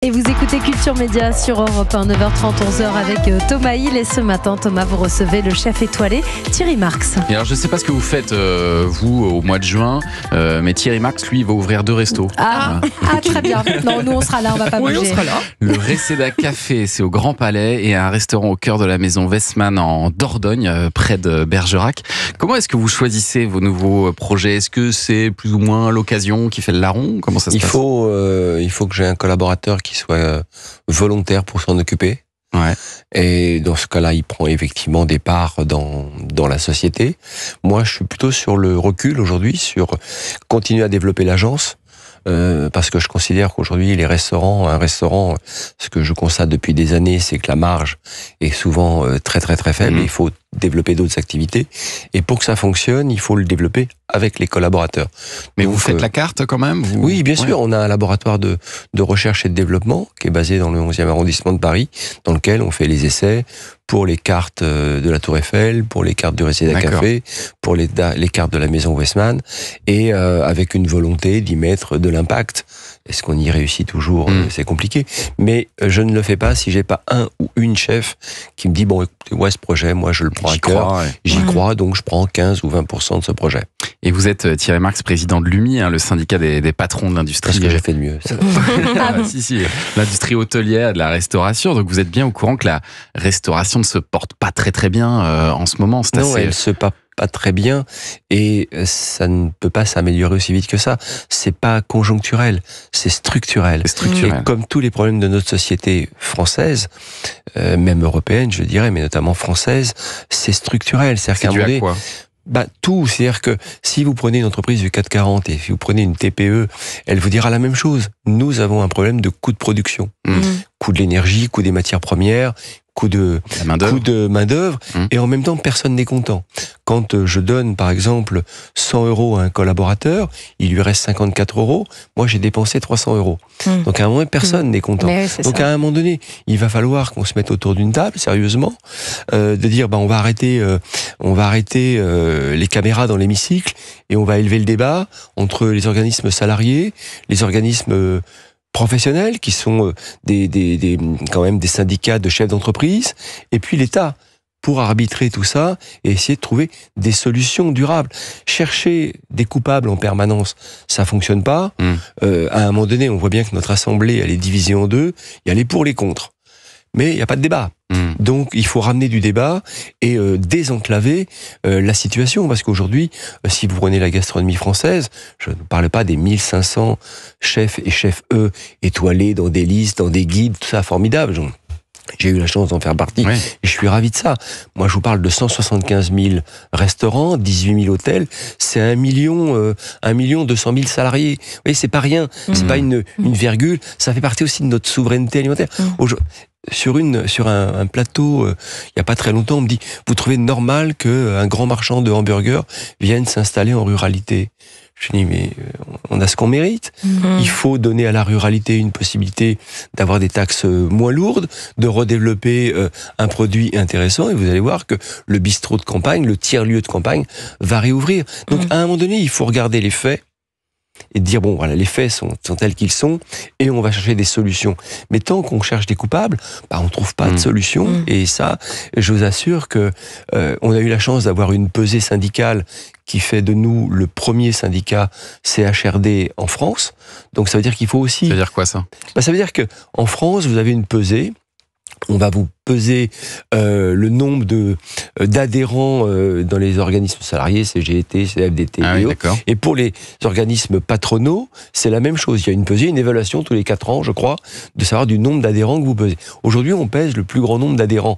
Et vous écoutez Culture Média sur Europe 1, 9h30, 11h avec Thomas Hill. Et ce matin, Thomas, vous recevez le chef étoilé Thierry Marx. Et alors, je ne sais pas ce que vous faites, vous, au mois de juin, mais Thierry Marx, lui, il va ouvrir 2 restos. Très bien. Non, nous, on sera là, on va pas bouger. On sera là. Le Reseda Café, c'est au Grand Palais, et un restaurant au cœur de la maison Westman en Dordogne, près de Bergerac. Comment est-ce que vous choisissez vos nouveaux projets ? Est-ce que c'est plus ou moins l'occasion qui fait le larron ? Comment ça se passe ? Il faut que j'ai un collaborateur qui soit volontaire pour s'en occuper. Ouais. Et dans ce cas-là, il prend effectivement des parts dans la société. Moi, je suis plutôt sur le recul aujourd'hui, sur continuer à développer l'agence. Parce que je considère qu'aujourd'hui un restaurant, ce que je constate depuis des années, c'est que la marge est souvent très très très faible. Il faut développer d'autres activités, et pour que ça fonctionne, il faut le développer avec les collaborateurs. Mais donc, vous faites la carte quand même ? Oui, bien sûr. On a un laboratoire de recherche et de développement qui est basé dans le 11e arrondissement de Paris, dans lequel on fait les essais pour les cartes de la Tour Eiffel, pour les cartes du Reseda Café, pour les cartes de la maison Westman, et avec une volonté d'y mettre de l'impact. Est-ce qu'on y réussit toujours ? C'est compliqué. Mais je ne le fais pas si j'ai pas un ou une chef qui me dit, bon, écoutez, moi, ce projet, moi, je le prends à cœur. J'y crois, donc je prends 15 ou 20% de ce projet. Et vous êtes Thierry Marx, président de l'UMI, le syndicat des patrons de l'industrie. Qu'est-ce que j'ai fait de mieux ? Si, l'industrie hôtelière, de la restauration. Donc vous êtes bien au courant que la restauration ne se porte pas très très bien en ce moment. Elle se porte pas très bien, et ça ne peut pas s'améliorer aussi vite que ça. C'est pas conjoncturel, c'est structurel. Et comme tous les problèmes de notre société française, même européenne, je dirais, mais notamment française, c'est structurel. C'est dû à quoi ? Tout, c'est-à-dire que si vous prenez une entreprise du 440 et si vous prenez une TPE, elle vous dira la même chose. Nous avons un problème de coût de production. Coût de l'énergie, coût des matières premières, coût de main-d'œuvre, et en même temps, personne n'est content. Quand je donne, par exemple, 100 € à un collaborateur, il lui reste 54 €, moi j'ai dépensé 300 €. Donc à un moment, personne n'est content. Donc à un moment donné, il va falloir qu'on se mette autour d'une table, sérieusement, de dire, on va arrêter les caméras dans l'hémicycle, et on va élever le débat entre les organismes salariés, les organismes professionnels, qui sont quand même des syndicats de chefs d'entreprise, et puis l'État, pour arbitrer tout ça et essayer de trouver des solutions durables. Chercher des coupables en permanence, ça fonctionne pas. À un moment donné, on voit bien que notre assemblée, elle est divisée en deux. Il y a les pour, les contre. Mais il n'y a pas de débat. Donc, il faut ramener du débat et désenclaver la situation. Parce qu'aujourd'hui, si vous prenez la gastronomie française, je ne parle pas des 1500 chefs et chefs étoilés dans des listes, dans des guides, tout ça formidable. J'ai eu la chance d'en faire partie, et je suis ravi de ça. Moi, je vous parle de 175 000 restaurants, 18 000 hôtels, c'est 1 200 000 salariés. Vous voyez, c'est pas rien, c'est pas une virgule, ça fait partie aussi de notre souveraineté alimentaire. Sur un plateau, il y a pas très longtemps, on me dit, vous trouvez normal qu'un grand marchand de hamburgers vienne s'installer en ruralité ? Je dis, mais on a ce qu'on mérite. Il faut donner à la ruralité une possibilité d'avoir des taxes moins lourdes, de redévelopper un produit intéressant, et vous allez voir que le bistrot de campagne, le tiers-lieu de campagne, va réouvrir. Donc à un moment donné, il faut regarder les faits et dire, bon, voilà, les faits sont tels qu'ils sont, et on va chercher des solutions. Mais tant qu'on cherche des coupables, on trouve pas de solution. Et ça, je vous assure que on a eu la chance d'avoir une pesée syndicale qui fait de nous le premier syndicat CHRD en France. Donc ça veut dire qu'il faut aussi... Ça veut dire quoi, ça ? Ça veut dire que en France, vous avez une pesée. On va vous peser le nombre d'adhérents dans les organismes salariés, CGT, CFDT, et pour les organismes patronaux, c'est la même chose. Il y a une pesée, une évaluation tous les 4 ans, je crois, de savoir du nombre d'adhérents que vous pesez. Aujourd'hui, on pèse le plus grand nombre d'adhérents.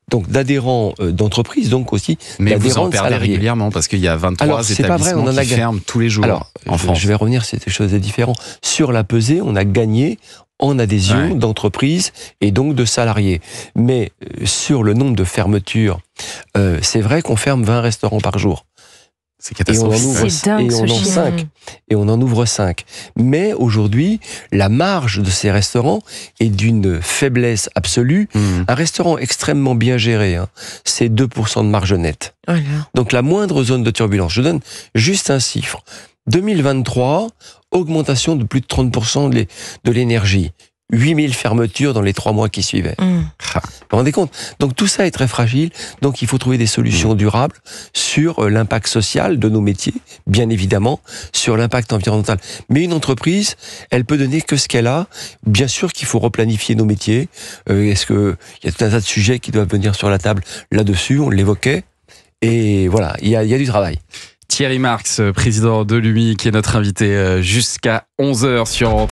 Donc d'adhérents d'entreprises, donc aussi d'adhérents de salariés. Mais vous en perdez régulièrement, parce qu'il y a 23 établissements qui ferment tous les jours en France. Je vais revenir, c'est des choses différentes. Sur la pesée, on a gagné en adhésion d'entreprises et donc de salariés. Mais sur le nombre de fermetures, c'est vrai qu'on ferme 20 restaurants par jour. C'est catastrophique. Et on en ouvre 5. Mais aujourd'hui, la marge de ces restaurants est d'une faiblesse absolue. Un restaurant extrêmement bien géré, c'est 2% de marge nette. Voilà. Donc la moindre zone de turbulence. Je donne juste un chiffre. 2023, augmentation de plus de 30% de l'énergie. 8000 fermetures dans les 3 mois qui suivaient. Vous vous rendez compte? Donc tout ça est très fragile, donc il faut trouver des solutions durables sur l'impact social de nos métiers, bien évidemment, sur l'impact environnemental. Mais une entreprise, elle peut donner que ce qu'elle a. Bien sûr qu'il faut replanifier nos métiers. Est-ce que il y a tout un tas de sujets qui doivent venir sur la table là-dessus, on l'évoquait. Et voilà, il y a du travail. Thierry Marx, président de l'UMI, qui est notre invité jusqu'à 11h sur